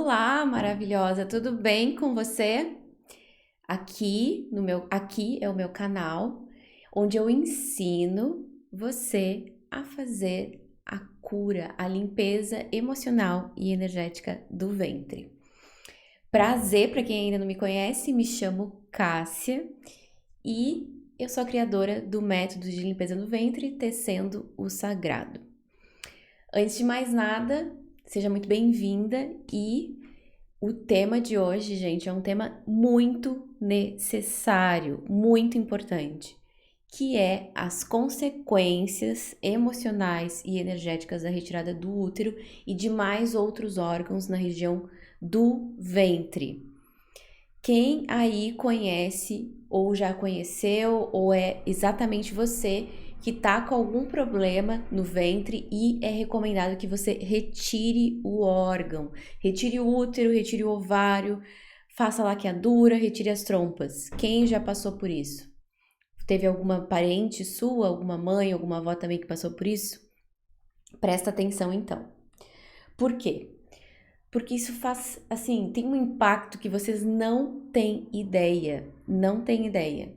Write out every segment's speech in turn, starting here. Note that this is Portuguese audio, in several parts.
Olá, maravilhosa, tudo bem com você? Aqui é o meu canal, onde eu ensino você a fazer a cura, a limpeza emocional e energética do ventre. Prazer para quem ainda não me conhece, me chamo Cássia e eu sou a criadora do método de limpeza do ventre, Tecendo o Sagrado. Antes de mais nada, seja muito bem-vinda e o tema de hoje, gente, é um tema muito necessário, muito importante, que é as consequências emocionais e energéticas da retirada do útero e de mais outros órgãos na região do ventre. Quem aí conhece ou já conheceu ou é exatamente você que tá com algum problema no ventre e é recomendado que você retire o órgão, retire o útero, retire o ovário, faça laqueadura, retire as trompas. Quem já passou por isso? Teve alguma parente sua, alguma mãe, alguma avó também que passou por isso? Presta atenção então. Por quê? Porque isso faz, assim, tem um impacto que vocês não têm ideia, não têm ideia.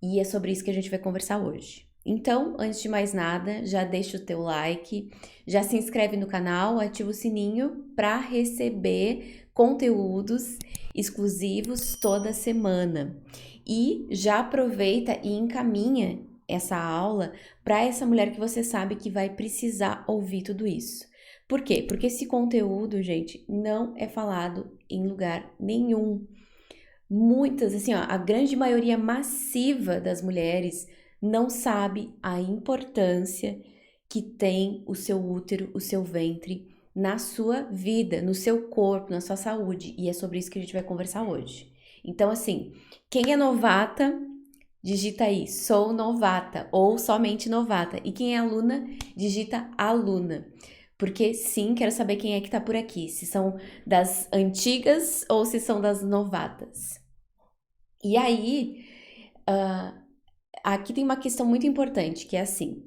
E é sobre isso que a gente vai conversar hoje. Então, antes de mais nada, já deixa o teu like, já se inscreve no canal, ativa o sininho para receber conteúdos exclusivos toda semana. E já aproveita e encaminha essa aula para essa mulher que você sabe que vai precisar ouvir tudo isso. Por quê? Porque esse conteúdo, gente, não é falado em lugar nenhum. Muitas, assim, ó, a grande maioria massiva das mulheres não sabe a importância que tem o seu útero, o seu ventre na sua vida, no seu corpo, na sua saúde. E é sobre isso que a gente vai conversar hoje. Então, assim, quem é novata, digita aí, sou novata ou somente novata. E quem é aluna, digita aluna. Porque sim, quero saber quem é que tá por aqui, se são das antigas ou se são das novatas. E aí, aqui tem uma questão muito importante, que é assim,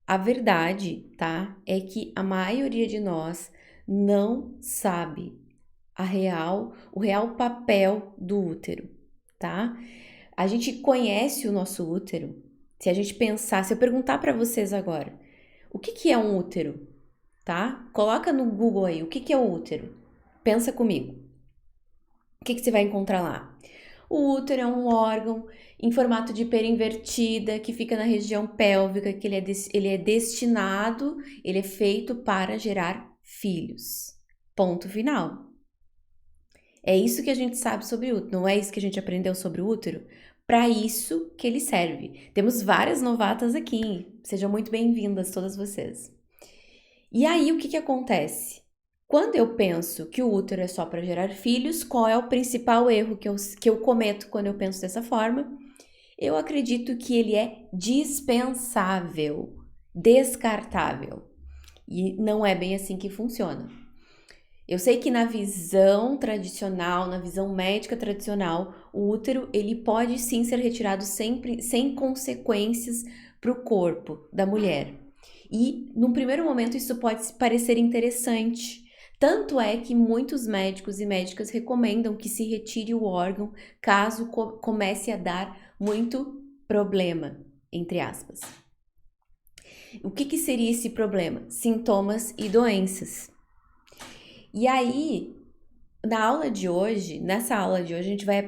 a verdade, tá, é que a maioria de nós não sabe o real papel do útero, tá? A gente conhece o nosso útero. Se a gente pensar, se eu perguntar pra vocês agora, o que que é um útero, tá? Coloca no Google aí, o que que é o útero? Pensa comigo. O que que você vai encontrar lá? O útero é um órgão em formato de pera invertida que fica na região pélvica, que ele é destinado, ele é feito para gerar filhos. Ponto final. É isso que a gente sabe sobre o útero, não é isso que a gente aprendeu sobre o útero? Para isso que ele serve. Temos várias novatas aqui, sejam muito bem-vindas todas vocês. E aí o que que acontece? Quando eu penso que o útero é só para gerar filhos, qual é o principal erro que eu cometo quando eu penso dessa forma? Eu acredito que ele é dispensável, descartável. E não é bem assim que funciona. Eu sei que na visão tradicional, na visão médica tradicional, o útero ele pode sim ser retirado sempre sem consequências para o corpo da mulher. E num primeiro momento isso pode parecer interessante. Tanto é que muitos médicos e médicas recomendam que se retire o órgão caso comece a dar muito problema, entre aspas. O que que seria esse problema? Sintomas e doenças. E aí, nessa aula de hoje,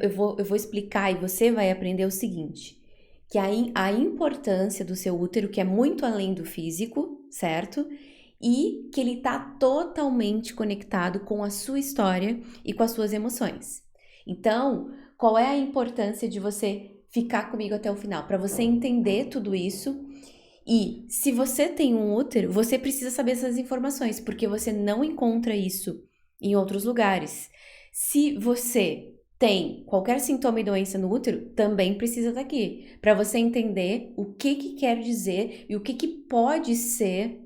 eu vou explicar e você vai aprender o seguinte: que a importância do seu útero, que é muito além do físico, certo? E que ele está totalmente conectado com a sua história e com as suas emoções. Então, qual é a importância de você ficar comigo até o final? Para você entender tudo isso. E se você tem um útero, você precisa saber essas informações, porque você não encontra isso em outros lugares. Se você tem qualquer sintoma e doença no útero, também precisa estar aqui, para você entender o que quer dizer e o que pode ser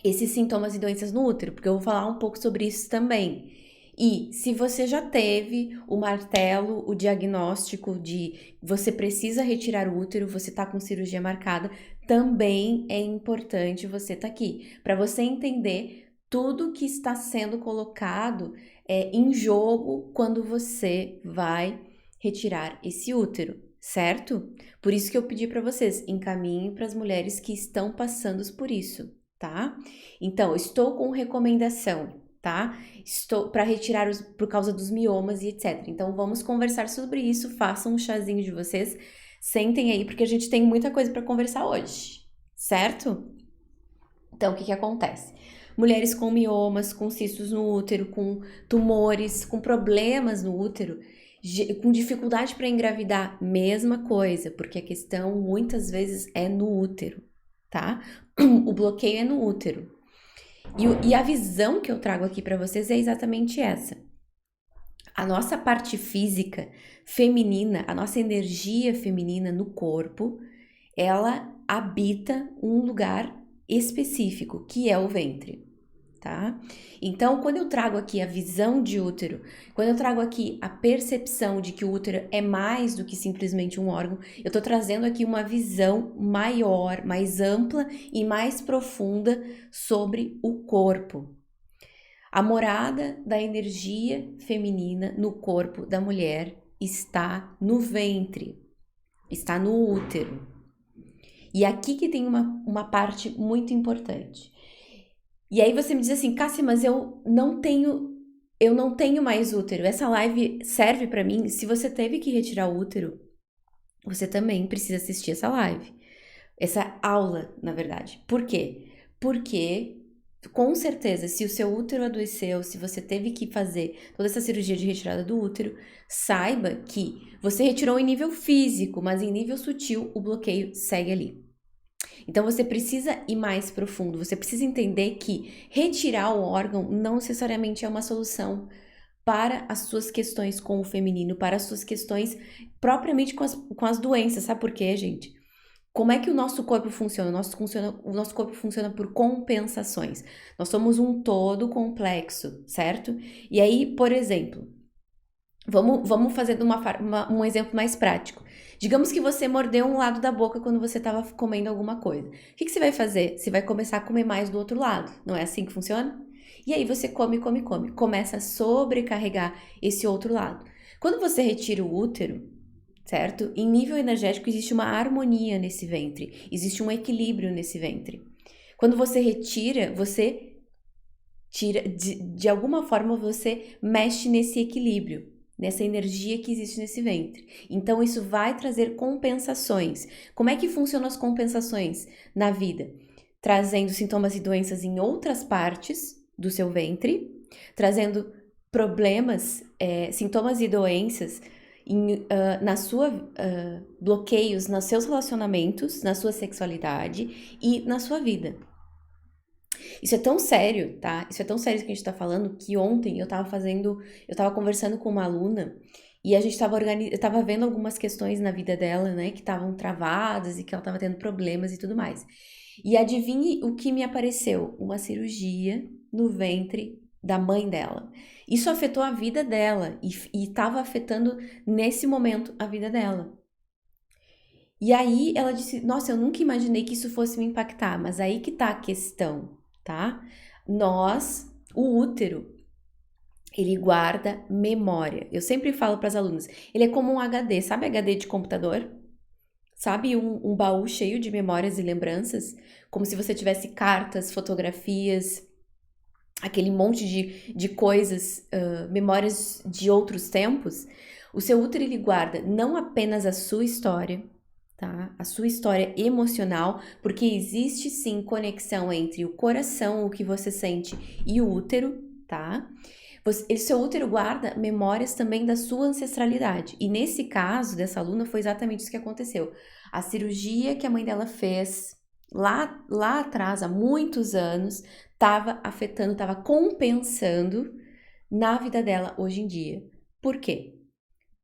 esses sintomas e doenças no útero, porque eu vou falar um pouco sobre isso também. E se você já teve o martelo, o diagnóstico de você precisa retirar o útero, você tá com cirurgia marcada, também é importante você estar aqui, para você entender tudo que está sendo colocado em jogo quando você vai retirar esse útero, certo? Por isso que eu pedi para vocês, encaminhem para as mulheres que estão passando por isso, tá? Então, estou com recomendação, tá? Estou para retirar por causa dos miomas e etc. Então, vamos conversar sobre isso, façam um chazinho de vocês, sentem aí, porque a gente tem muita coisa para conversar hoje, certo? Então, o que acontece? Mulheres com miomas, com cistos no útero, com tumores, com problemas no útero, com dificuldade para engravidar, mesma coisa, porque a questão muitas vezes é no útero, tá? O bloqueio é no útero. E a visão que eu trago aqui para vocês é exatamente essa. A nossa parte física feminina, a nossa energia feminina no corpo, ela habita um lugar específico, que é o ventre, tá? Então, quando eu trago aqui a visão de útero, quando eu trago aqui a percepção de que o útero é mais do que simplesmente um órgão, eu tô trazendo aqui uma visão maior, mais ampla e mais profunda sobre o corpo. A morada da energia feminina no corpo da mulher está no ventre, está no útero. E aqui que tem uma parte muito importante. E aí você me diz assim, Cássia, mas eu não tenho mais útero. Essa live serve para mim. Se você teve que retirar o útero, você também precisa assistir essa live. Essa aula, na verdade. Por quê? Porque, com certeza, se o seu útero adoeceu, se você teve que fazer toda essa cirurgia de retirada do útero, saiba que você retirou em nível físico, mas em nível sutil o bloqueio segue ali. Então você precisa ir mais profundo, você precisa entender que retirar o órgão não necessariamente é uma solução para as suas questões com o feminino, para as suas questões propriamente com as doenças. Sabe por quê, gente? Como é que o nosso corpo funciona? O nosso corpo funciona por compensações. Nós somos um todo complexo, certo? E aí, por exemplo, vamos fazer um exemplo mais prático. Digamos que você mordeu um lado da boca quando você estava comendo alguma coisa. O que você vai fazer? Você vai começar a comer mais do outro lado. Não é assim que funciona? E aí você come. Começa a sobrecarregar esse outro lado. Quando você retira o útero, certo? Em nível energético existe uma harmonia nesse ventre. Existe um equilíbrio nesse ventre. Quando você retira, você tira, de alguma forma você mexe nesse equilíbrio, nessa energia que existe nesse ventre. Então isso vai trazer compensações. Como é que funcionam as compensações na vida? Trazendo sintomas e doenças em outras partes do seu ventre, trazendo problemas, sintomas e doenças bloqueios nos seus relacionamentos, na sua sexualidade e na sua vida. Isso é tão sério, tá? Isso é tão sério que a gente tá falando que ontem eu tava conversando com uma aluna e a gente eu tava vendo algumas questões na vida dela, né, que estavam travadas e que ela tava tendo problemas e tudo mais. E adivinhe o que me apareceu? Uma cirurgia no ventre da mãe dela. Isso afetou a vida dela e tava afetando nesse momento a vida dela. E aí ela disse: Nossa, eu nunca imaginei que isso fosse me impactar, mas aí que tá a questão, tá? O útero, ele guarda memória. Eu sempre falo para as alunas, ele é como um HD, sabe HD de computador? Sabe um baú cheio de memórias e lembranças? Como se você tivesse cartas, fotografias, aquele monte de coisas, memórias de outros tempos. O seu útero, ele guarda não apenas a sua história, tá? A sua história emocional, porque existe sim conexão entre o coração, o que você sente, e o útero, tá? Seu útero guarda memórias também da sua ancestralidade. E nesse caso dessa aluna foi exatamente isso que aconteceu. A cirurgia que a mãe dela fez lá atrás, há muitos anos, estava afetando, estava compensando na vida dela hoje em dia. Por quê?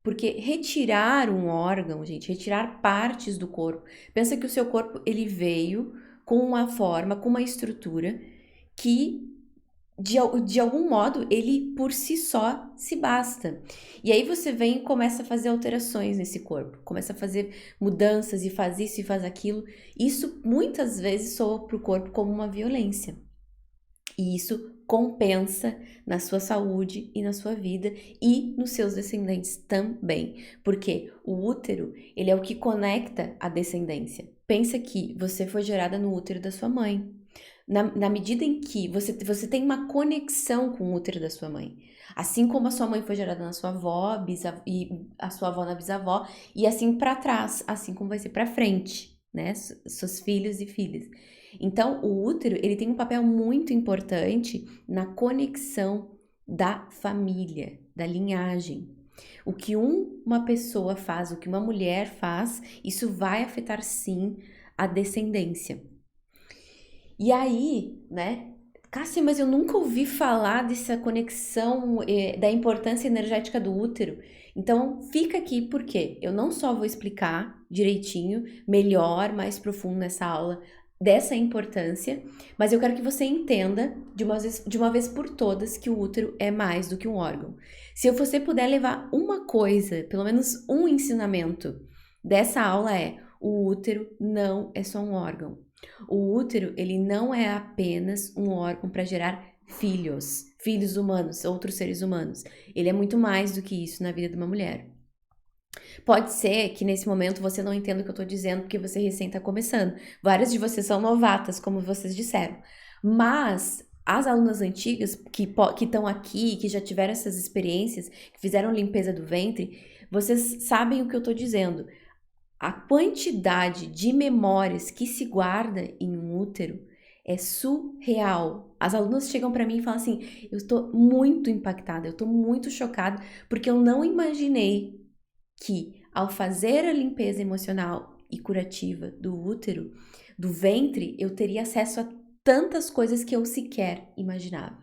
Porque retirar um órgão, gente, retirar partes do corpo, pensa que o seu corpo ele veio com uma forma, com uma estrutura que de algum modo ele por si só se basta. E aí você vem e começa a fazer alterações nesse corpo, começa a fazer mudanças e faz isso e faz aquilo. Isso muitas vezes soa para o corpo como uma violência. E isso compensa na sua saúde e na sua vida e nos seus descendentes também. Porque o útero, ele é o que conecta a descendência. Pensa que você foi gerada no útero da sua mãe. Na medida em que você tem uma conexão com o útero da sua mãe. Assim como a sua mãe foi gerada na sua avó, e a sua avó na bisavó, e assim para trás, assim como vai ser para frente, né? Seus filhos e filhas. Então, o útero, ele tem um papel muito importante na conexão da família, da linhagem. O que uma pessoa faz, o que uma mulher faz, isso vai afetar sim a descendência. E aí, né? Cássia, mas eu nunca ouvi falar dessa conexão, da importância energética do útero. Então, fica aqui porque eu não só vou explicar direitinho, melhor, mais profundo nessa aula dessa importância, mas eu quero que você entenda de uma vez por todas que o útero é mais do que um órgão. Se você puder levar uma coisa, pelo menos um ensinamento dessa aula o útero não é só um órgão. O útero, ele não é apenas um órgão para gerar filhos humanos, outros seres humanos. Ele é muito mais do que isso na vida de uma mulher. Pode ser que nesse momento você não entenda o que eu tô dizendo, porque você recém tá começando. Várias de vocês são novatas, como vocês disseram. Mas as alunas antigas que estão aqui, que já tiveram essas experiências, que fizeram limpeza do ventre, vocês sabem o que eu tô dizendo. A quantidade de memórias que se guarda em um útero é surreal. As alunas chegam para mim e falam assim: eu estou muito impactada, eu estou muito chocada, porque eu não imaginei que ao fazer a limpeza emocional e curativa do útero, do ventre, eu teria acesso a tantas coisas que eu sequer imaginava.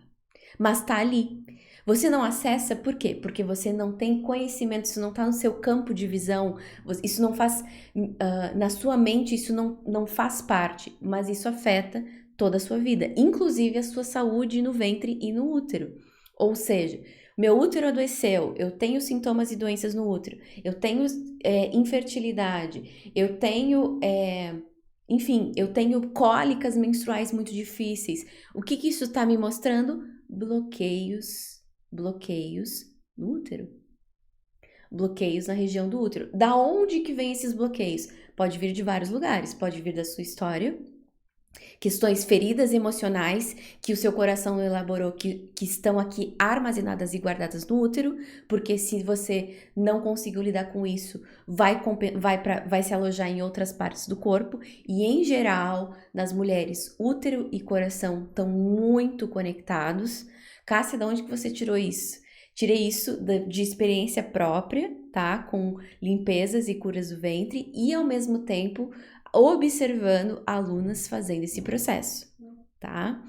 Mas tá ali. Você não acessa por quê? Porque você não tem conhecimento, isso não está no seu campo de visão, isso não faz, na sua mente isso não faz parte, mas isso afeta toda a sua vida, inclusive a sua saúde no ventre e no útero. Ou seja, meu útero adoeceu, eu tenho sintomas e doenças no útero, eu tenho infertilidade, eu tenho... enfim, eu tenho cólicas menstruais muito difíceis. O que isso está me mostrando? Bloqueios no útero. Bloqueios na região do útero. Da onde que vem esses bloqueios? Pode vir de vários lugares. Pode vir da sua história, questões, feridas emocionais que o seu coração elaborou, que estão aqui armazenadas e guardadas no útero, porque se você não conseguiu lidar com isso, vai se alojar em outras partes do corpo. E em geral, nas mulheres, útero e coração estão muito conectados. Cássia, de onde que você tirou isso? Tirei isso de experiência própria, tá? Com limpezas e curas do ventre e, ao mesmo tempo, observando alunas fazendo esse processo, tá?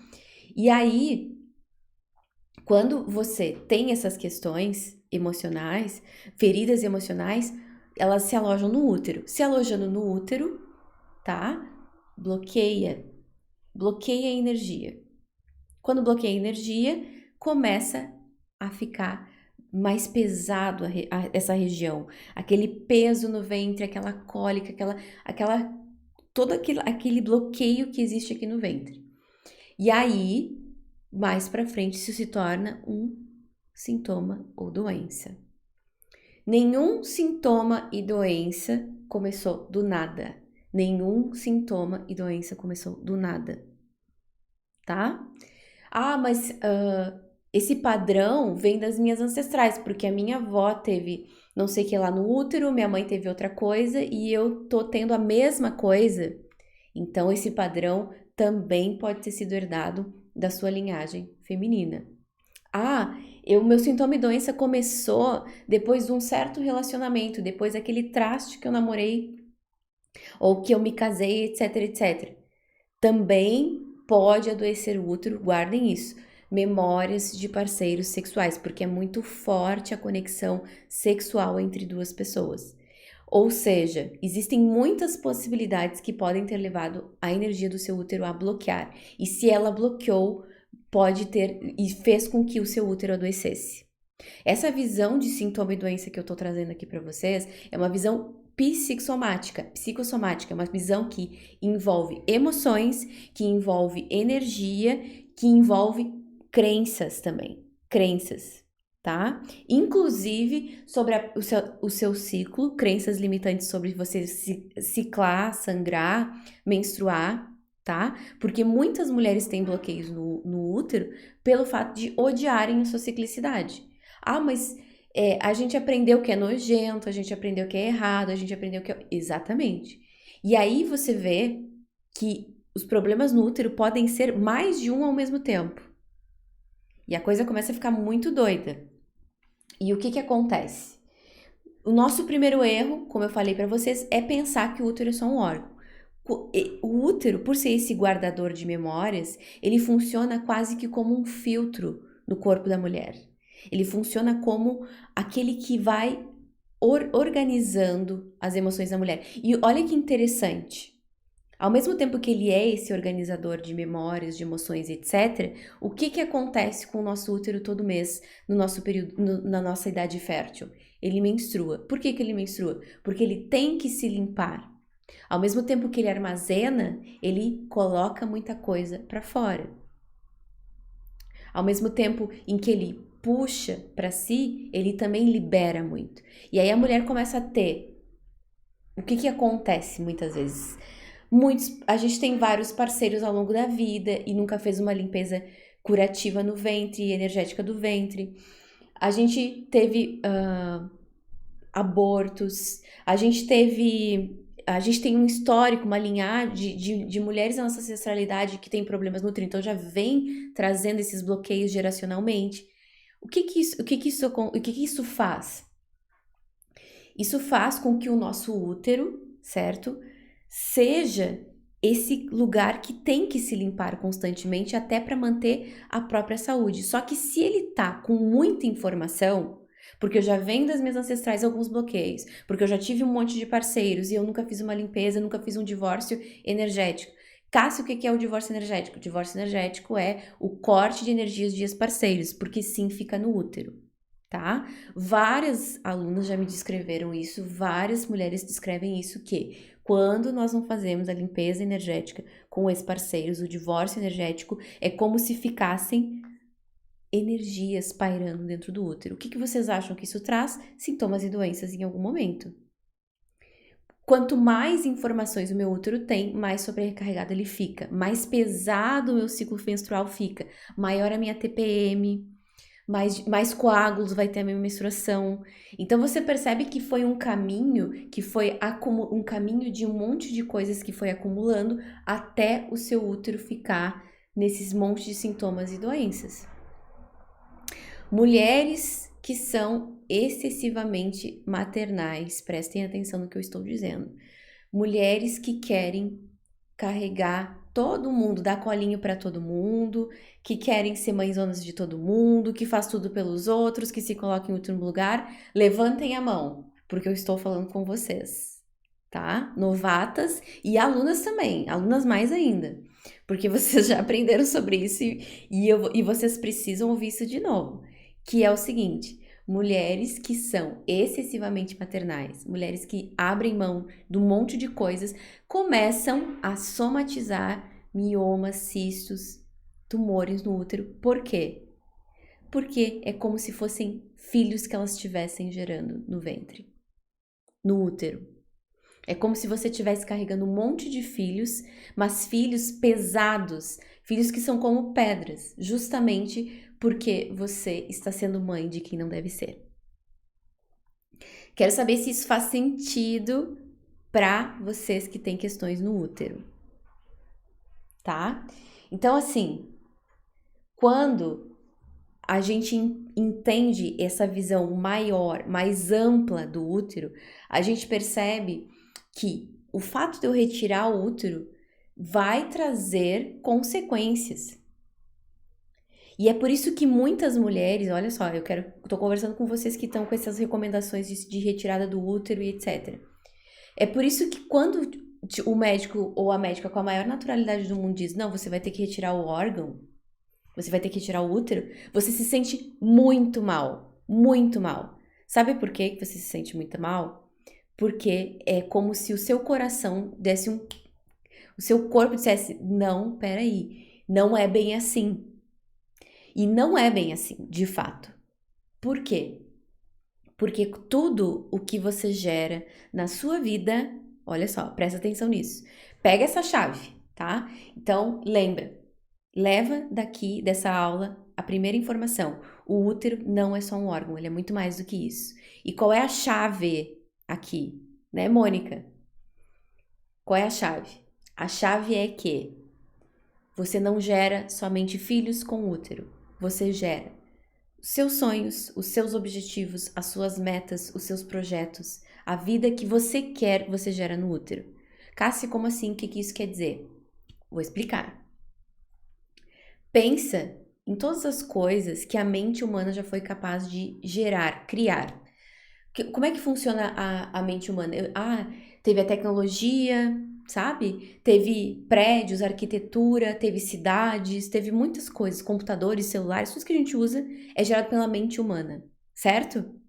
E aí, quando você tem essas questões emocionais, feridas emocionais, elas se alojam no útero. Se alojando no útero, tá? Bloqueia a energia. Quando bloqueia a energia, começa a ficar mais pesado essa região, aquele peso no ventre, aquela cólica, todo aquele bloqueio que existe aqui no ventre. E aí, mais pra frente, isso se torna um sintoma ou doença. Nenhum sintoma e doença começou do nada. Nenhum sintoma e doença começou do nada, tá? Ah, mas esse padrão vem das minhas ancestrais, porque a minha avó teve não sei o que lá no útero, minha mãe teve outra coisa e eu tô tendo a mesma coisa. Então, esse padrão também pode ter sido herdado da sua linhagem feminina. Ah, meu sintoma e doença começou depois de um certo relacionamento, depois daquele traste que eu namorei ou que eu me casei, etc, etc. Também pode adoecer o útero, guardem isso. Memórias de parceiros sexuais, porque é muito forte a conexão sexual entre duas pessoas. Ou seja, existem muitas possibilidades que podem ter levado a energia do seu útero a bloquear. E se ela bloqueou, pode ter e fez com que o seu útero adoecesse. Essa visão de sintoma e doença que eu tô trazendo aqui para vocês é uma visão psicossomática, é uma visão que envolve emoções, que envolve energia, que envolve crenças também, crenças, tá? Inclusive sobre o seu ciclo, crenças limitantes sobre você ciclar, sangrar, menstruar, tá? Porque muitas mulheres têm bloqueios no útero pelo fato de odiarem a sua ciclicidade. Ah, mas a gente aprendeu que é nojento, a gente aprendeu que é errado, a gente aprendeu que é... Exatamente. E aí você vê que os problemas no útero podem ser mais de um ao mesmo tempo. E a coisa começa a ficar muito doida. E o que acontece? O nosso primeiro erro, como eu falei para vocês, é pensar que o útero é só um órgão. O útero, por ser esse guardador de memórias, ele funciona quase que como um filtro no corpo da mulher. Ele funciona como aquele que vai organizando as emoções da mulher. E olha que interessante. Ao mesmo tempo que ele é esse organizador de memórias, de emoções, etc., o que acontece com o nosso útero todo mês, no nosso período, na nossa idade fértil? Ele menstrua. Por que ele menstrua? Porque ele tem que se limpar. Ao mesmo tempo que ele armazena, ele coloca muita coisa para fora. Ao mesmo tempo em que ele puxa para si, ele também libera muito. E aí a mulher começa a ter... O que acontece muitas vezes? A gente tem vários parceiros ao longo da vida e nunca fez uma limpeza curativa no ventre, energética do ventre. A gente teve abortos, a gente tem um histórico, uma linhagem de mulheres da nossa ancestralidade que tem problemas no útero, então já vem trazendo esses bloqueios geracionalmente. O que isso faz? Isso faz com que o nosso útero, certo? Seja esse lugar que tem que se limpar constantemente até para manter a própria saúde. Só que se ele tá com muita informação, porque eu já venho das minhas ancestrais alguns bloqueios, porque eu já tive um monte de parceiros e eu nunca fiz uma limpeza, nunca fiz um divórcio energético. Cássio, o que é o divórcio energético? O divórcio energético é o corte de energias de ex-parceiros, porque sim, fica no útero. Tá? Várias alunas já me descreveram isso, várias mulheres descrevem isso, que quando nós não fazemos a limpeza energética com ex-parceiros, o divórcio energético, é como se ficassem energias pairando dentro do útero. O que vocês acham que isso traz? Sintomas e doenças em algum momento. Quanto mais informações o meu útero tem, mais sobrecarregado ele fica, mais pesado o meu ciclo menstrual fica, maior a minha TPM, mais coágulos vai ter a minha menstruação. Então você percebe que foi um caminho um caminho de um monte de coisas que foi acumulando até o seu útero ficar nesses montes de sintomas e doenças. Mulheres que são excessivamente maternais, prestem atenção no que eu estou dizendo. Mulheres que querem carregar todo mundo, dar colinho para todo mundo, que querem ser mãezonas de todo mundo, que faz tudo pelos outros, que se colocam em último lugar, levantem a mão, porque eu estou falando com vocês, tá? Novatas e alunas também, alunas mais ainda, porque vocês já aprenderam sobre isso e vocês precisam ouvir isso de novo, que é o seguinte: mulheres que são excessivamente maternais, mulheres que abrem mão de um monte de coisas, começam a somatizar miomas, cistos, tumores no útero. Por quê? Porque é como se fossem filhos que elas estivessem gerando no ventre, no útero. É como se você estivesse carregando um monte de filhos, mas filhos pesados, filhos que são como pedras, justamente porque você está sendo mãe de quem não deve ser. Quero saber se isso faz sentido para vocês que têm questões no útero, tá? Então, assim, quando a gente entende essa visão maior, mais ampla do útero, a gente percebe que o fato de eu retirar o útero vai trazer consequências. E é por isso que muitas mulheres, olha só, tô conversando com vocês que estão com essas recomendações de retirada do útero e etc. É por isso que quando o médico ou a médica com a maior naturalidade do mundo diz, não, você vai ter que retirar o órgão, você vai ter que retirar o útero, você se sente muito mal, muito mal. Sabe por que você se sente muito mal? Porque é como se o seu coração desse o seu corpo dissesse, não, peraí, não é bem assim. E não é bem assim, de fato. Por quê? Porque tudo o que você gera na sua vida, olha só, presta atenção nisso. Pega essa chave, tá? Então, leva daqui dessa aula a primeira informação. O útero não é só um órgão, ele é muito mais do que isso. E qual é a chave aqui, né, Mônica? Qual é a chave? A chave é que você não gera somente filhos com útero. Você gera os seus sonhos, os seus objetivos, as suas metas, os seus projetos, a vida que você quer, você gera no útero. Cássia, como assim? O que isso quer dizer? Vou explicar. Pensa em todas as coisas que a mente humana já foi capaz de gerar, criar. Como é que funciona a mente humana? Teve a tecnologia, sabe? Teve prédios, arquitetura, teve cidades, teve muitas coisas, computadores, celulares, tudo que a gente usa é gerado pela mente humana, certo?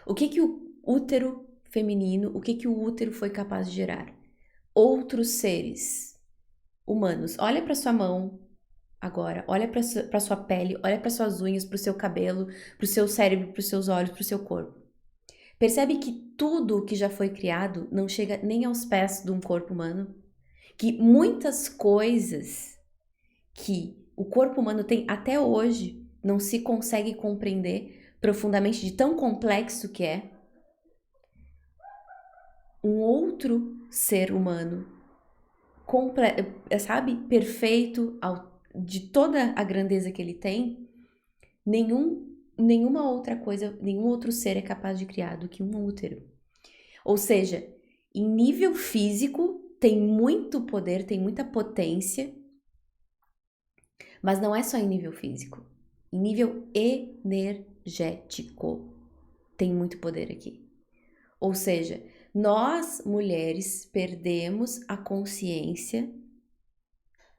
O que o útero feminino, o que o útero foi capaz de gerar? Outros seres humanos. Olha para sua mão agora, olha para sua pele, olha para suas unhas, para o seu cabelo, para o seu cérebro, para os seus olhos, para o seu corpo. Percebe que tudo que já foi criado não chega nem aos pés de um corpo humano? Que muitas coisas que o corpo humano tem até hoje não se consegue compreender profundamente de tão complexo que é? Um outro ser humano, sabe, perfeito, de toda a grandeza que ele tem, nenhuma outra coisa, nenhum outro ser é capaz de criar do que um útero. Ou seja, em nível físico, tem muito poder, tem muita potência, mas não é só em nível físico. Em nível energético, tem muito poder aqui. Ou seja, nós, mulheres, perdemos a consciência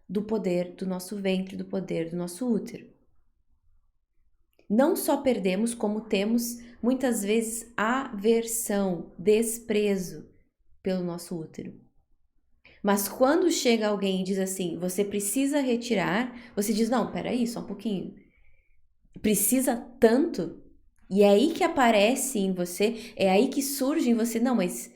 do poder do nosso ventre, do poder do nosso útero. Não só perdemos, como temos muitas vezes aversão, desprezo pelo nosso útero. Mas quando chega alguém e diz assim, você precisa retirar, você diz, não, peraí, só um pouquinho. Precisa tanto? E é aí que aparece em você, é aí que surge em você, não, mas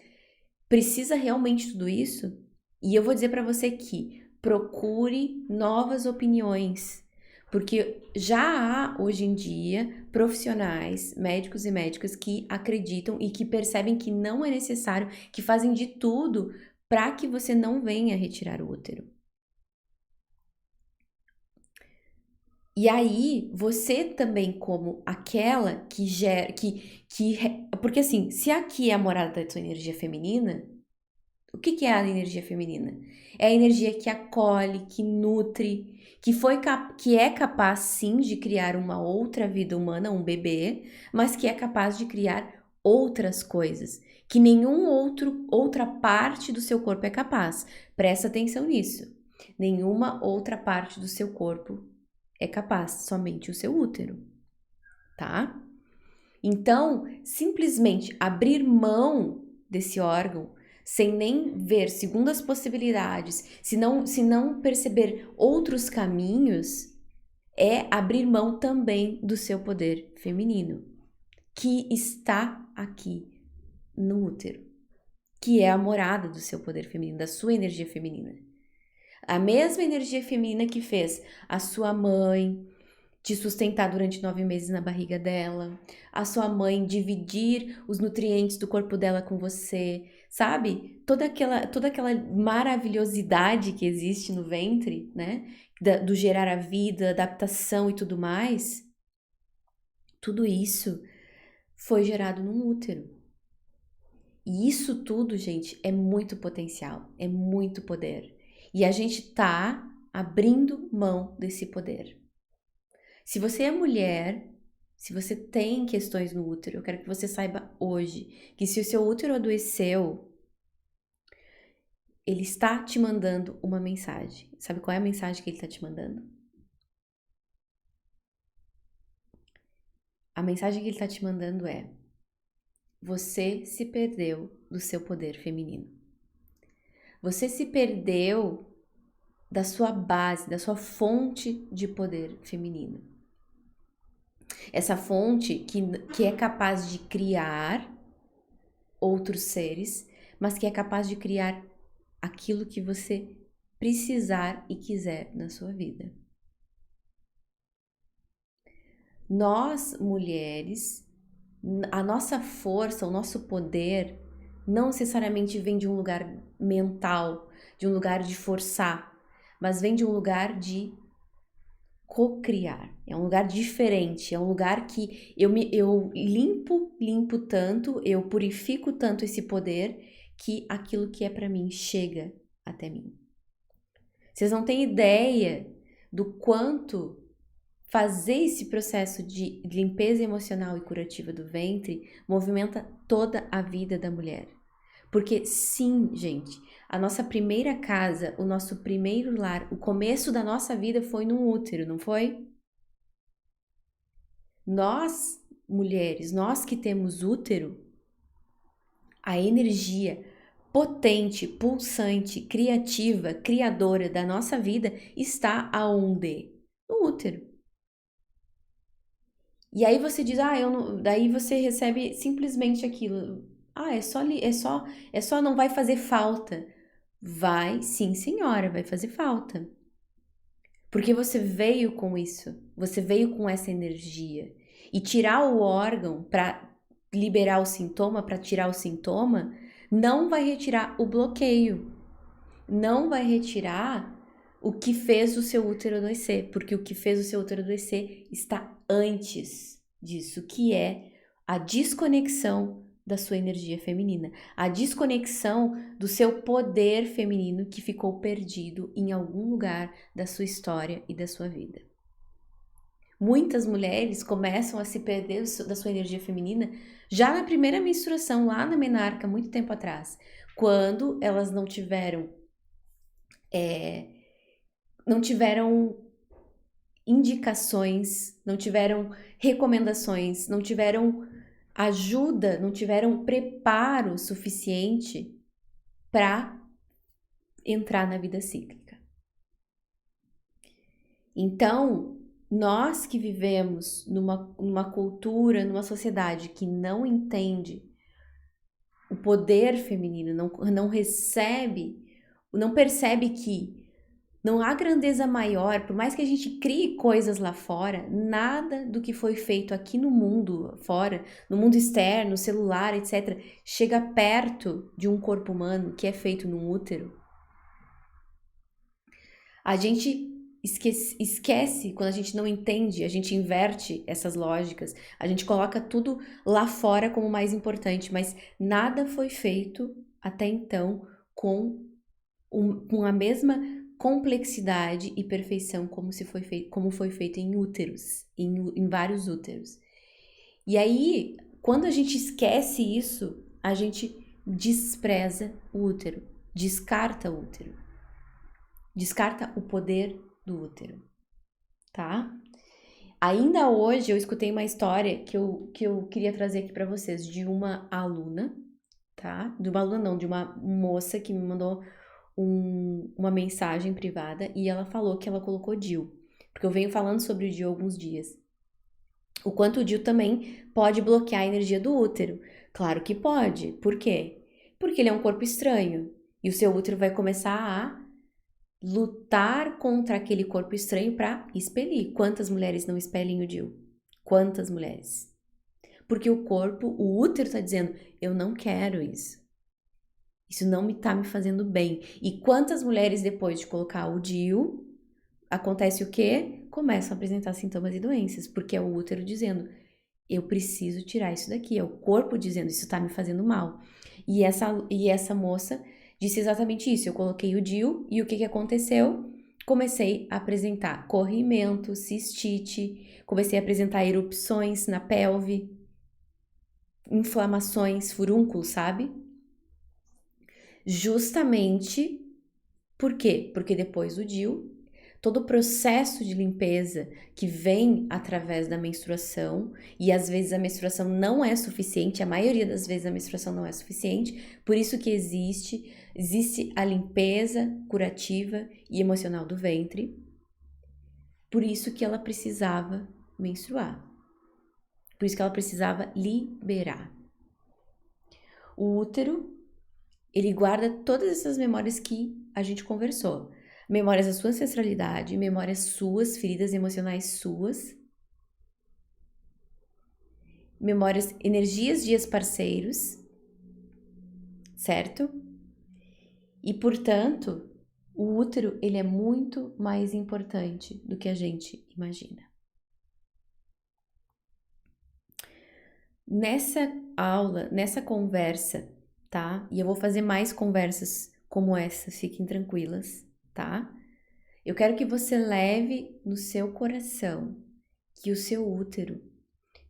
precisa realmente tudo isso? E eu vou dizer para você que procure novas opiniões, porque já há hoje em dia profissionais, médicos e médicas que acreditam e que percebem que não é necessário, que fazem de tudo para que você não venha retirar o útero. E aí, você também como aquela que gera, porque assim, se aqui é a morada da tua energia feminina, o que é a energia feminina? É a energia que acolhe, que nutre, que é capaz sim de criar uma outra vida humana, um bebê, mas que é capaz de criar outras coisas que outra parte do seu corpo é capaz. Presta atenção nisso. Nenhuma outra parte do seu corpo é capaz, somente o seu útero, tá? Então, simplesmente abrir mão desse órgão sem nem ver segundas possibilidades, se não perceber outros caminhos, é abrir mão também do seu poder feminino, que está aqui no útero, que é a morada do seu poder feminino, da sua energia feminina. A mesma energia feminina que fez a sua mãe te sustentar durante 9 meses na barriga dela, a sua mãe dividir os nutrientes do corpo dela com você, sabe? Toda aquela maravilhosidade que existe no ventre, né? Do gerar a vida, adaptação e tudo mais, tudo isso foi gerado num útero. E isso tudo, gente, é muito potencial, é muito poder. E a gente tá abrindo mão desse poder. Se você é mulher, se você tem questões no útero, eu quero que você saiba hoje que se o seu útero adoeceu, ele está te mandando uma mensagem. Sabe qual é a mensagem que ele está te mandando? A mensagem que ele está te mandando é: você se perdeu do seu poder feminino. Você se perdeu da sua base, da sua fonte de poder feminino. Essa fonte que é capaz de criar outros seres, mas que é capaz de criar aquilo que você precisar e quiser na sua vida. Nós, mulheres, a nossa força, o nosso poder, não necessariamente vem de um lugar mental, de um lugar de forçar, mas vem de um lugar de co-criar. É um lugar diferente, é um lugar que eu limpo tanto, eu purifico tanto esse poder que aquilo que é para mim chega até mim. Vocês não têm ideia do quanto fazer esse processo de limpeza emocional e curativa do ventre movimenta toda a vida da mulher. Porque sim, gente, a nossa primeira casa, o nosso primeiro lar, o começo da nossa vida foi no útero, não foi? Nós, mulheres, nós que temos útero, a energia potente, pulsante, criativa, criadora da nossa vida está aonde? No útero. E aí você diz, eu não, daí você recebe simplesmente aquilo. É só não vai fazer falta. Vai, sim, senhora, vai fazer falta. Porque você veio com isso, você veio com essa energia. E tirar o órgão para liberar o sintoma, para tirar o sintoma, não vai retirar o bloqueio. Não vai retirar o que fez o seu útero adoecer, porque o que fez o seu útero adoecer está antes disso, que é a desconexão da sua energia feminina, a desconexão do seu poder feminino que ficou perdido em algum lugar da sua história e da sua vida. Muitas mulheres começam a se perder da sua energia feminina já na primeira menstruação, lá na menarca, muito tempo atrás, quando elas não tiveram indicações, não tiveram recomendações, não tiveram ajuda, não tiveram preparo suficiente para entrar na vida cíclica. Então, nós que vivemos numa cultura, numa sociedade que não entende o poder feminino, não percebe que não há grandeza maior, por mais que a gente crie coisas lá fora, nada do que foi feito aqui no mundo fora, no mundo externo, celular, etc., chega perto de um corpo humano que é feito num útero. A gente esquece quando a gente não entende, a gente inverte essas lógicas, a gente coloca tudo lá fora como mais importante, mas nada foi feito até então com a mesma complexidade e perfeição como foi feito em úteros, em vários úteros. E aí, quando a gente esquece isso, a gente despreza o útero, descarta o útero, descarta o poder do útero, tá? Ainda hoje eu escutei uma história que eu queria trazer aqui para vocês, de uma aluna, tá? De uma aluna não, de uma moça que me mandou uma mensagem privada e ela falou que ela colocou DIU, porque eu venho falando sobre o DIU há alguns dias. O quanto o DIU também pode bloquear a energia do útero. Claro que pode. Por quê? Porque ele é um corpo estranho e o seu útero vai começar a lutar contra aquele corpo estranho para expelir. Quantas mulheres não expelem o DIU? Quantas mulheres? Porque o útero está dizendo, eu não quero isso. Isso não tá me fazendo bem. E quantas mulheres, depois de colocar o DIU, acontece o quê? Começam a apresentar sintomas e doenças, porque é o útero dizendo, eu preciso tirar isso daqui. É o corpo dizendo, isso tá me fazendo mal. E essa moça disse exatamente isso. Eu coloquei o DIU e o que aconteceu? Comecei a apresentar corrimento, cistite, comecei a apresentar erupções na pelve, inflamações, furúnculos, sabe? Justamente, por quê? Porque depois do DIU, todo o processo de limpeza que vem através da menstruação, e às vezes a menstruação não é suficiente, a maioria das vezes a menstruação não é suficiente, por isso que existe a limpeza curativa e emocional do ventre, por isso que ela precisava menstruar, por isso que ela precisava liberar. O útero, ele guarda todas essas memórias que a gente conversou. Memórias da sua ancestralidade, memórias suas, feridas emocionais suas, memórias, energias de ex-parceiros, certo? E, portanto, o útero, ele é muito mais importante do que a gente imagina. Nessa aula, nessa conversa, tá? E eu vou fazer mais conversas como essa, fiquem tranquilas, tá? Eu quero que você leve no seu coração que o seu útero,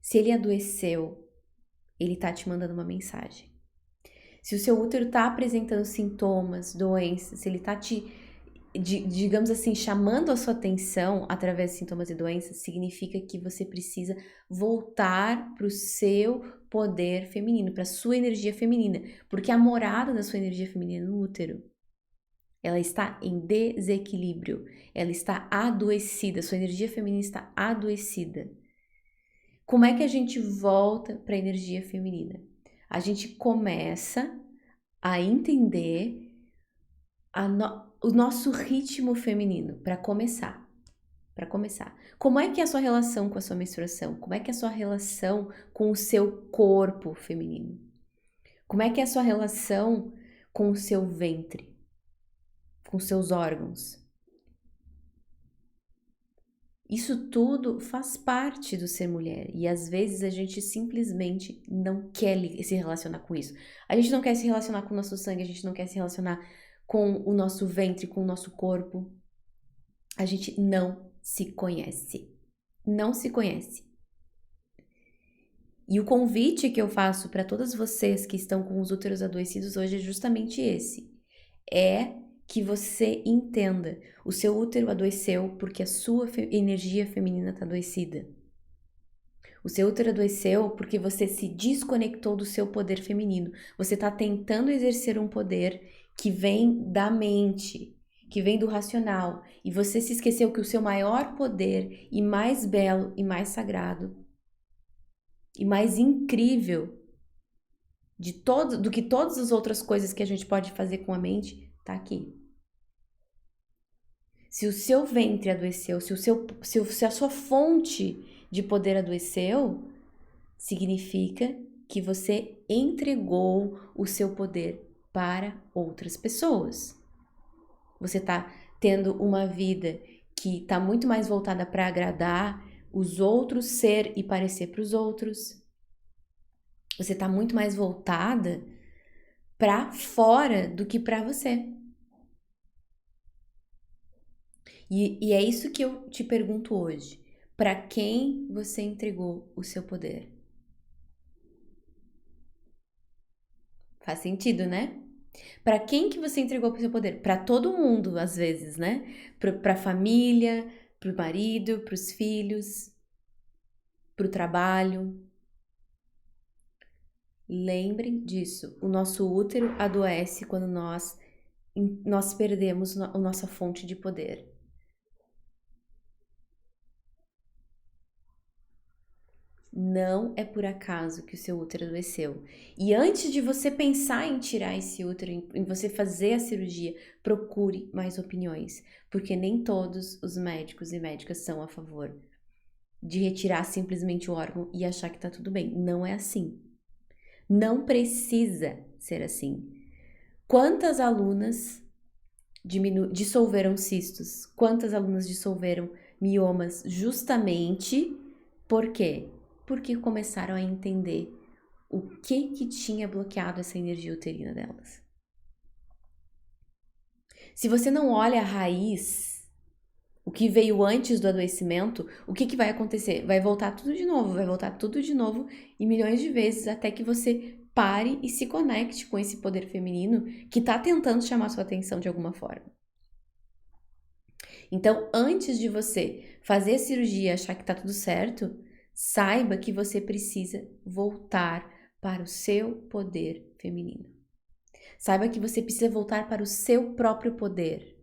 se ele adoeceu, ele tá te mandando uma mensagem. Se o seu útero tá apresentando sintomas, doenças, se ele tá digamos assim, chamando a sua atenção através de sintomas e doenças, significa que você precisa voltar para o seu poder feminino, para a sua energia feminina, porque a morada da sua energia feminina é no útero. Ela está em desequilíbrio, ela está adoecida, sua energia feminina está adoecida. Como é que a gente volta para a energia feminina? A gente começa a entender o nosso ritmo feminino, para começar. Como é que é a sua relação com a sua menstruação? Como é que é a sua relação com o seu corpo feminino? Como é que é a sua relação com o seu ventre? Com seus órgãos? Isso tudo faz parte do ser mulher e às vezes a gente simplesmente não quer se relacionar com isso. A gente não quer se relacionar com o nosso sangue, a gente não quer se relacionar com o nosso ventre, com o nosso corpo. A gente não se conhece. Não se conhece. E o convite que eu faço para todas vocês que estão com os úteros adoecidos hoje é justamente esse. É que você entenda, o seu útero adoeceu porque a sua energia feminina está adoecida. O seu útero adoeceu porque você se desconectou do seu poder feminino. Você está tentando exercer um poder que vem da mente, que vem do racional. E você se esqueceu que o seu maior poder e mais belo e mais sagrado e mais incrível do que todas as outras coisas que a gente pode fazer com a mente está aqui. Se o seu ventre adoeceu, se a sua fonte de poder adoeceu, significa que você entregou o seu poder para outras pessoas. Você está tendo uma vida que está muito mais voltada para agradar os outros, ser e parecer para os outros. Você está muito mais voltada para fora do que para você. E é isso que eu te pergunto hoje. Para quem você entregou o seu poder? Faz sentido, né? Para quem que você entregou o seu poder? Para todo mundo, às vezes, né? Para a família, para o marido, para os filhos, para o trabalho. Lembrem disso. O nosso útero adoece quando nós perdemos a nossa fonte de poder. Não é por acaso que o seu útero adoeceu. E antes de você pensar em tirar esse útero, em você fazer a cirurgia, procure mais opiniões, porque nem todos os médicos e médicas são a favor de retirar simplesmente o órgão e achar que tá tudo bem. Não é assim. Não precisa ser assim. Quantas alunas dissolveram cistos? Quantas alunas dissolveram miomas justamente por quê? Porque começaram a entender o que tinha bloqueado essa energia uterina delas. Se você não olha a raiz, o que veio antes do adoecimento, o que vai acontecer? Vai voltar tudo de novo e milhões de vezes até que você pare e se conecte com esse poder feminino que está tentando chamar sua atenção de alguma forma. Então, antes de você fazer a cirurgia e achar que tá tudo certo, saiba que você precisa voltar para o seu poder feminino. Saiba que você precisa voltar para o seu próprio poder.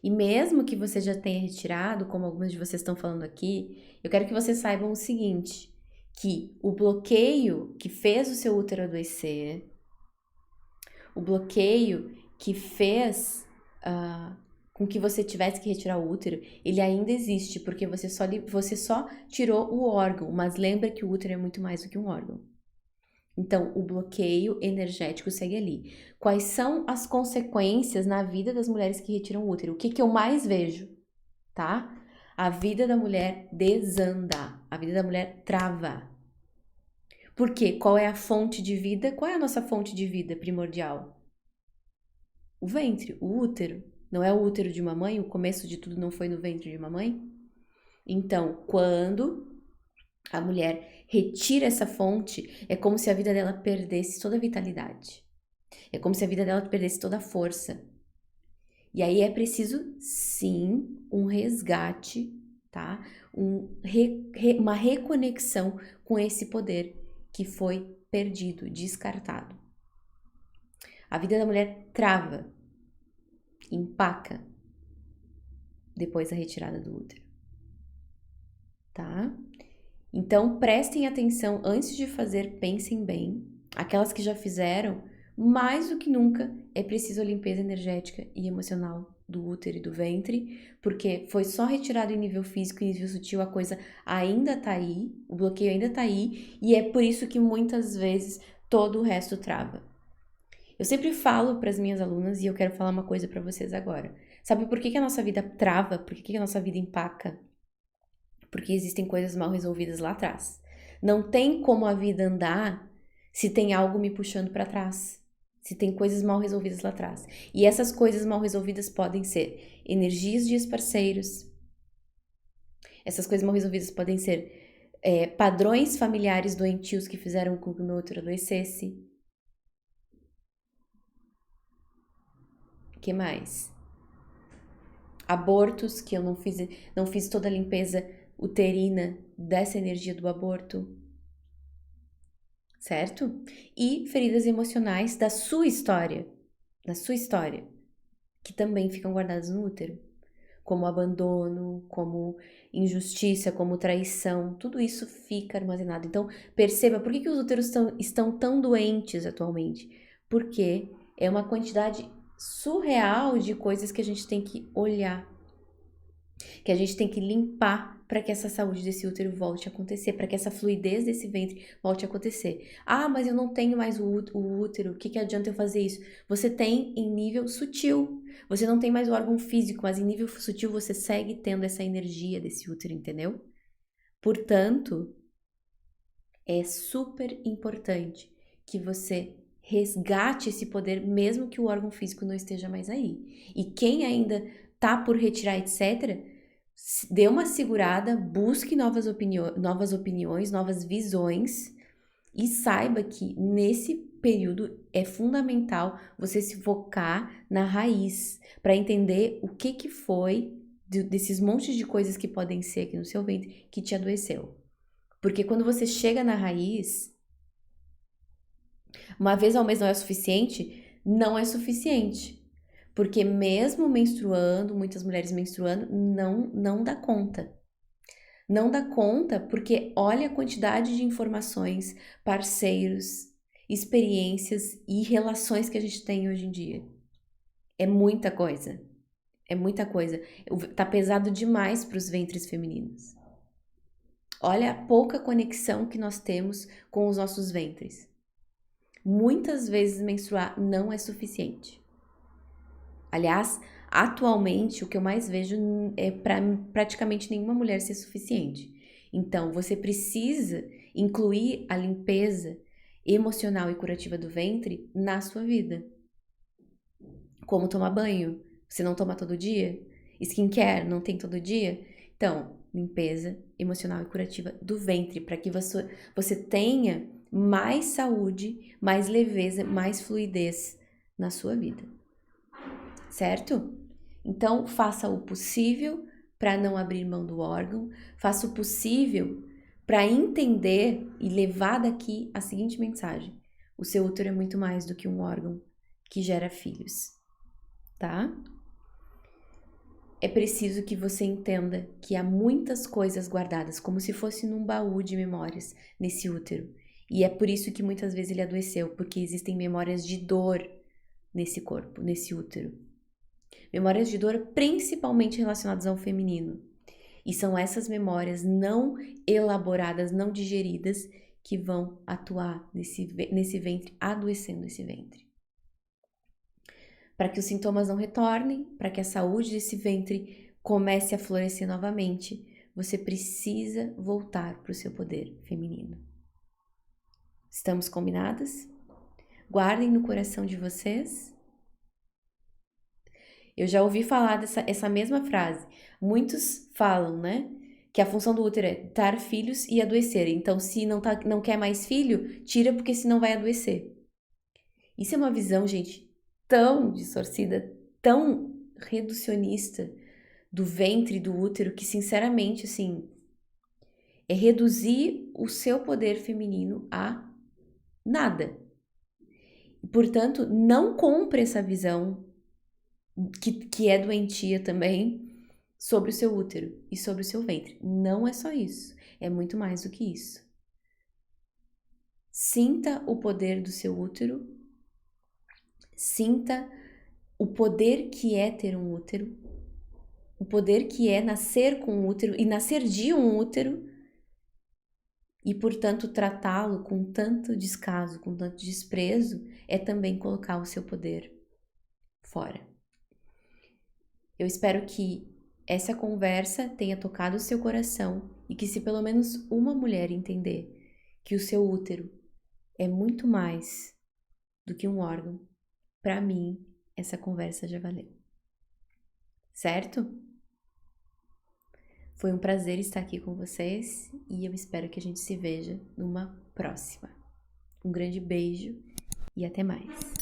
E mesmo que você já tenha retirado, como algumas de vocês estão falando aqui, eu quero que vocês saibam o seguinte, que o bloqueio que fez o seu útero adoecer, o bloqueio que fez com que você tivesse que retirar o útero, ele ainda existe, porque você só tirou o órgão, mas lembra que o útero é muito mais do que um órgão. Então, o bloqueio energético segue ali. Quais são as consequências na vida das mulheres que retiram o útero? O que eu mais vejo, tá? A vida da mulher desanda, a vida da mulher trava. Por quê? Qual é a fonte de vida? Qual é a nossa fonte de vida primordial? O ventre, o útero. Não é o útero de mamãe? O começo de tudo não foi no ventre de mamãe? Então, quando a mulher retira essa fonte, é como se a vida dela perdesse toda a vitalidade. É como se a vida dela perdesse toda a força. E aí é preciso, sim, um resgate, tá? Uma reconexão com esse poder que foi perdido, descartado. A vida da mulher trava, empaca depois da retirada do útero, tá? Então, prestem atenção antes de fazer, pensem bem. Aquelas que já fizeram, mais do que nunca, é preciso a limpeza energética e emocional do útero e do ventre, porque foi só retirado em nível físico e nível sutil, a coisa ainda tá aí, o bloqueio ainda tá aí, e é por isso que muitas vezes todo o resto trava. Eu sempre falo para as minhas alunas, e eu quero falar uma coisa para vocês agora. Sabe por que a nossa vida trava? Por que a nossa vida empaca? Porque existem coisas mal resolvidas lá atrás. Não tem como a vida andar se tem algo me puxando para trás, se tem coisas mal resolvidas lá atrás. E essas coisas mal resolvidas podem ser energias de ex-parceiros, essas coisas mal resolvidas podem ser padrões familiares doentios que fizeram com que o meu útero adoecesse. O que mais? Abortos, que eu não fiz toda a limpeza uterina dessa energia do aborto, certo? E feridas emocionais da sua história, que também ficam guardadas no útero, como abandono, como injustiça, como traição, tudo isso fica armazenado. Então, perceba por que os úteros estão tão doentes atualmente, porque é uma quantidade surreal de coisas que a gente tem que olhar, que a gente tem que limpar para que essa saúde desse útero volte a acontecer, para que essa fluidez desse ventre volte a acontecer. Ah, mas eu não tenho mais o útero, o que adianta eu fazer isso? Você tem em nível sutil, você não tem mais o órgão físico, mas em nível sutil você segue tendo essa energia desse útero, entendeu? Portanto, é super importante que você resgate esse poder, mesmo que o órgão físico não esteja mais aí. E quem ainda tá por retirar, etc., dê uma segurada, busque novas opiniões, novas visões e saiba que nesse período é fundamental você se focar na raiz para entender o que foi desses montes de coisas que podem ser aqui no seu ventre que te adoeceu. Porque quando você chega na raiz, uma vez ao mês não é suficiente? Não é suficiente. Porque mesmo menstruando, muitas mulheres menstruando, não dá conta. Não dá conta porque olha a quantidade de informações, parceiros, experiências e relações que a gente tem hoje em dia. É muita coisa. É muita coisa. Tá pesado demais para os ventres femininos. Olha a pouca conexão que nós temos com os nossos ventres. Muitas vezes menstruar não é suficiente. Aliás, atualmente o que eu mais vejo é para praticamente nenhuma mulher ser suficiente. Então, você precisa incluir a limpeza emocional e curativa do ventre na sua vida. Como tomar banho? Você não toma todo dia? Skincare não tem todo dia? Então, limpeza emocional e curativa do ventre, para que você tenha mais saúde, mais leveza, mais fluidez na sua vida. certo? Então, faça o possível para não abrir mão do órgão, faça o possível para entender e levar daqui a seguinte mensagem: o seu útero é muito mais do que um órgão que gera filhos, tá? É preciso que você entenda que há muitas coisas guardadas, como se fosse num baú de memórias, nesse útero. E é por isso que muitas vezes ele adoeceu, porque existem memórias de dor nesse corpo, nesse útero. Memórias de dor principalmente relacionadas ao feminino. E são essas memórias não elaboradas, não digeridas, que vão atuar nesse ventre, adoecendo esse ventre. Para que os sintomas não retornem, para que a saúde desse ventre comece a florescer novamente, você precisa voltar para o seu poder feminino. Estamos combinadas? Guardem no coração de vocês. Eu já ouvi falar essa mesma frase. Muitos falam, né? Que a função do útero é dar filhos e adoecer. Então, se não quer mais filho, tira porque senão vai adoecer. Isso é uma visão, gente, tão distorcida, tão reducionista do ventre e do útero, que sinceramente, assim, é reduzir o seu poder feminino a nada. E, portanto, não compre essa visão que é doentia também sobre o seu útero e sobre o seu ventre. Não é só isso, é muito mais do que isso. Sinta o poder do seu útero, sinta o poder que é ter um útero, o poder que é nascer com um útero e nascer de um útero e, portanto, tratá-lo com tanto descaso, com tanto desprezo, é também colocar o seu poder fora. Eu espero que essa conversa tenha tocado o seu coração e que, se pelo menos uma mulher entender que o seu útero é muito mais do que um órgão, para mim, essa conversa já valeu. Certo? Foi um prazer estar aqui com vocês e eu espero que a gente se veja numa próxima. Um grande beijo e até mais.